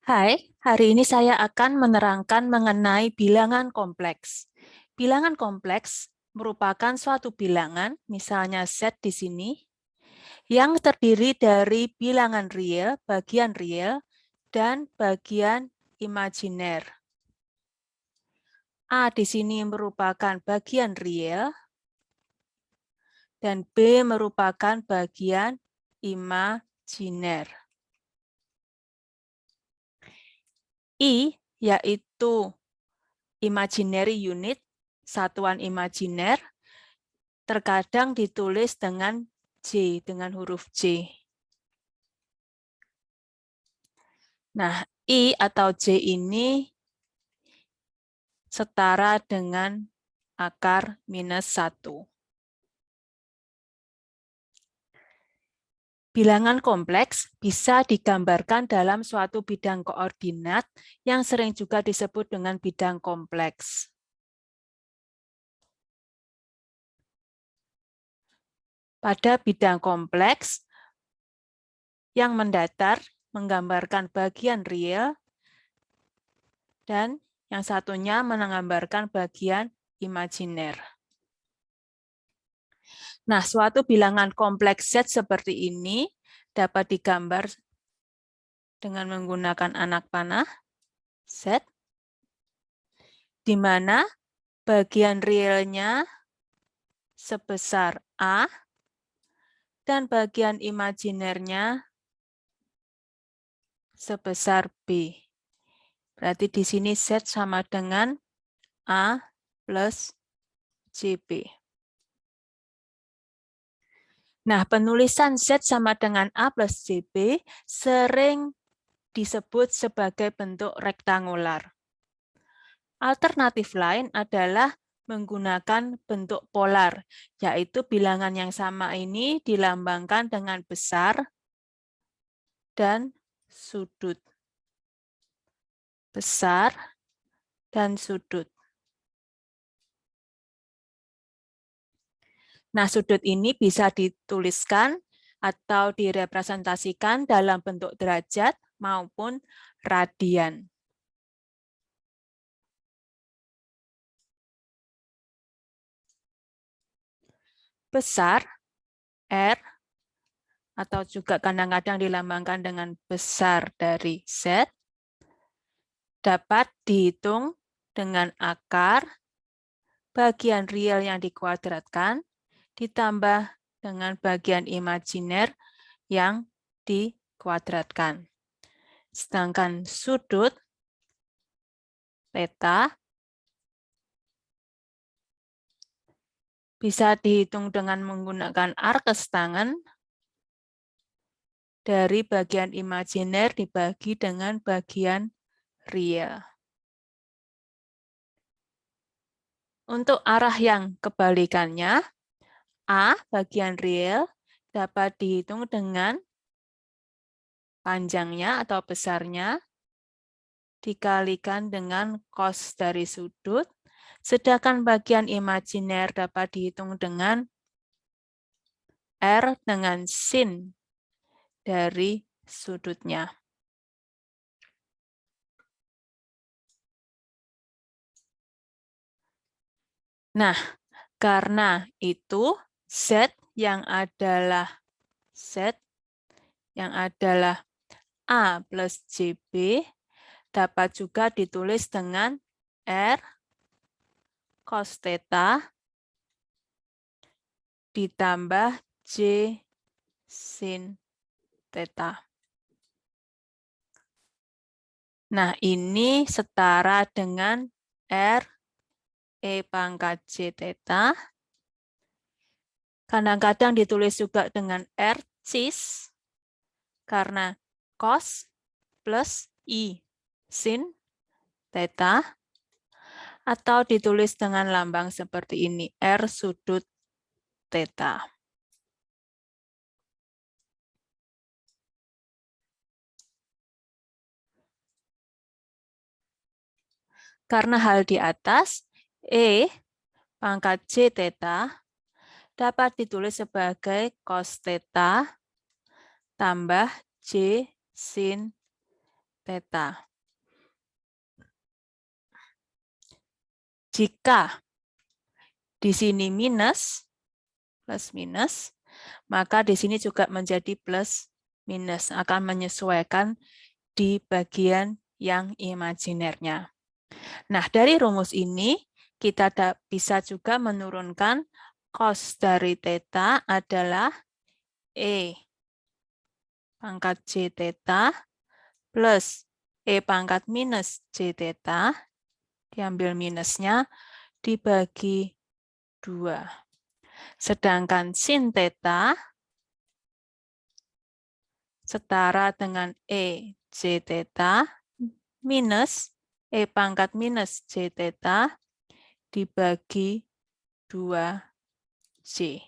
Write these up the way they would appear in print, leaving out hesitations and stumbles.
Hai, hari ini saya akan menerangkan mengenai bilangan kompleks. Bilangan kompleks merupakan suatu bilangan, misalnya Z di sini, yang terdiri dari bilangan real, dan bagian imajiner. A di sini merupakan bagian real, dan B merupakan bagian imajiner. I yaitu imaginary unit, satuan imajiner, terkadang ditulis dengan J, dengan huruf J. Nah, I atau J ini setara dengan akar minus 1. Bilangan kompleks bisa digambarkan dalam suatu bidang koordinat yang sering juga disebut dengan bidang kompleks. Pada bidang kompleks, yang mendatar menggambarkan bagian real, dan yang satunya menggambarkan bagian imajiner. Nah, suatu bilangan kompleks Z seperti ini dapat digambar dengan menggunakan anak panah Z, di mana bagian realnya sebesar A dan bagian imajinernya sebesar B. Berarti di sini Z sama dengan A plus JB. Nah, penulisan Z sama dengan A plus JB sering disebut sebagai bentuk rektangular. Alternatif lain adalah menggunakan bentuk polar, yaitu bilangan yang sama ini dilambangkan dengan besar dan sudut. Besar dan sudut. Nah, sudut ini bisa dituliskan atau direpresentasikan dalam bentuk derajat maupun radian. Besar, R, atau juga kadang-kadang dilambangkan dengan besar dari Z, dapat dihitung dengan akar bagian real yang dikuadratkan ditambah dengan bagian imajiner yang dikuadratkan. Sedangkan sudut theta bisa dihitung dengan menggunakan arkes tangen dari bagian imajiner dibagi dengan bagian real. Untuk arah yang kebalikannya, A bagian real dapat dihitung dengan panjangnya atau besarnya dikalikan dengan cos dari sudut, sedangkan bagian imajiner dapat dihitung dengan R dengan sin dari sudutnya. Nah, karena itu Z yang adalah A plus JB dapat juga ditulis dengan R cos theta ditambah J sin theta. Nah, ini setara dengan R E pangkat J theta. Kadang-kadang ditulis juga dengan R cis, karena cos plus I sin theta, atau ditulis dengan lambang seperti ini, R sudut theta. Karena hal di atas, E pangkat J theta dapat ditulis sebagai cos theta tambah J sin theta. Jika di sini minus, plus minus, maka di sini juga menjadi plus minus, akan menyesuaikan di bagian yang imajinernya. Nah, dari rumus ini kita bisa juga menurunkan cos dari theta adalah E pangkat J theta plus E pangkat minus J theta, diambil minusnya, dibagi 2. Sedangkan sin theta setara dengan E J theta minus E pangkat minus J theta dibagi 2J.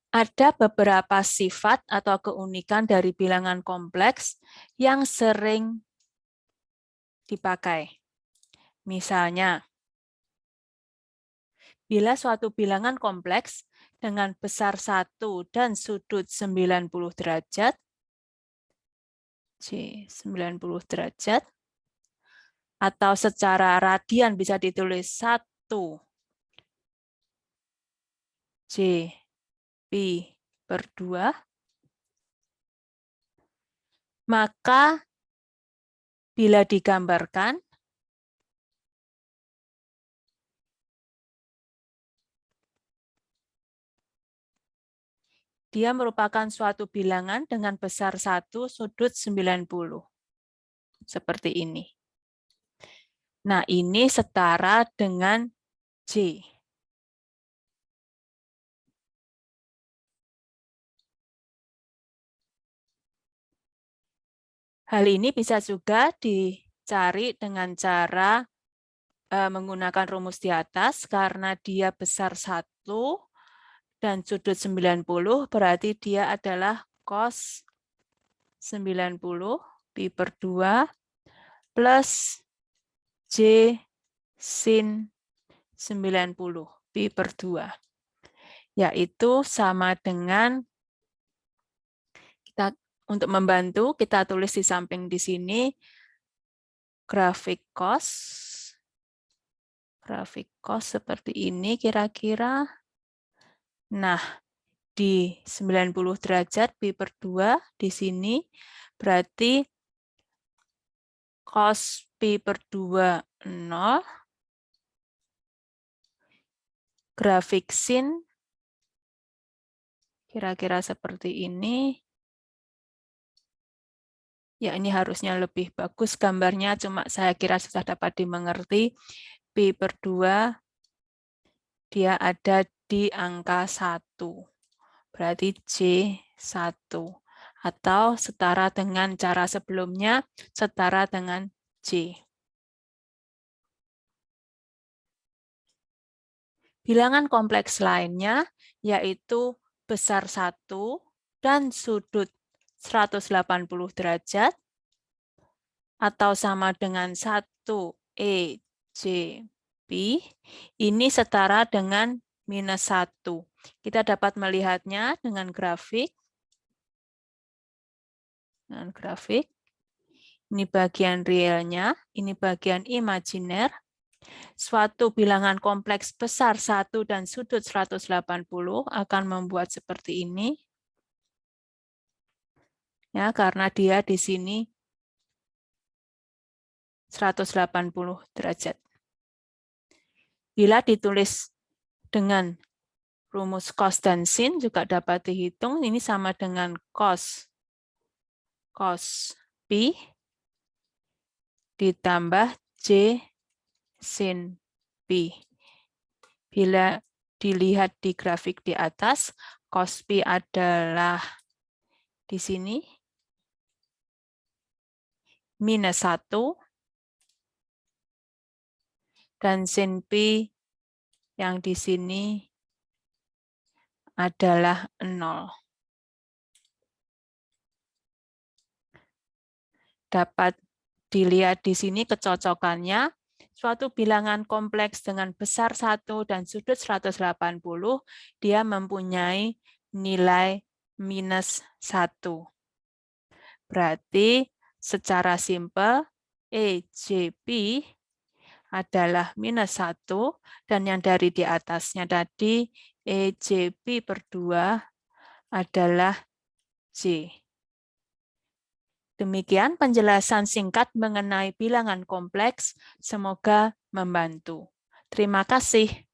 Ada beberapa sifat atau keunikan dari bilangan kompleks yang sering dipakai. Misalnya, bila suatu bilangan kompleks dengan besar 1 dan sudut 90 derajat, J 90 derajat, atau secara radian bisa ditulis 1 J Pi per 2, maka bila digambarkan, dia merupakan suatu bilangan dengan besar 1 sudut 90. Seperti ini. Nah, ini setara dengan J. Hal ini bisa juga dicari dengan cara menggunakan rumus di atas, karena dia besar 1 dan sudut 90, berarti dia adalah cos 90 Pi per 2 plus J sin 90 Pi per 2. Yaitu sama dengan, untuk membantu, kita tulis di samping di sini grafik cos seperti ini kira-kira. Nah, di 90 derajat Pi per 2 di sini berarti cos Pi per 2 0, grafik sin kira-kira seperti ini. Ya, ini harusnya lebih bagus gambarnya, cuma saya kira sudah dapat dimengerti. Pi per 2, dia ada di angka 1. Berarti J1. Atau setara dengan cara sebelumnya, setara dengan J. Bilangan kompleks lainnya, yaitu besar 1 dan sudut 180 derajat, atau sama dengan 1 E J Pi, ini setara dengan minus 1. Kita dapat melihatnya dengan grafik. Ini bagian realnya, ini bagian imajiner. Suatu bilangan kompleks besar 1 dan sudut 180 akan membuat seperti ini. Ya, karena dia di sini 180 derajat. Bila ditulis dengan rumus cos dan sin juga dapat dihitung. Ini sama dengan cos Pi ditambah J sin Pi. Bila dilihat di grafik di atas, cos Pi adalah di sini minus 1 dan sin Pi yang di sini adalah 0. Dapat dilihat di sini kecocokannya. Suatu bilangan kompleks dengan besar 1 dan sudut 180, dia mempunyai nilai minus 1. Berarti secara simpel EJP adalah minus 1, dan yang dari di atasnya tadi EJP per 2 adalah J. Demikian penjelasan singkat mengenai bilangan kompleks. Semoga membantu. Terima kasih.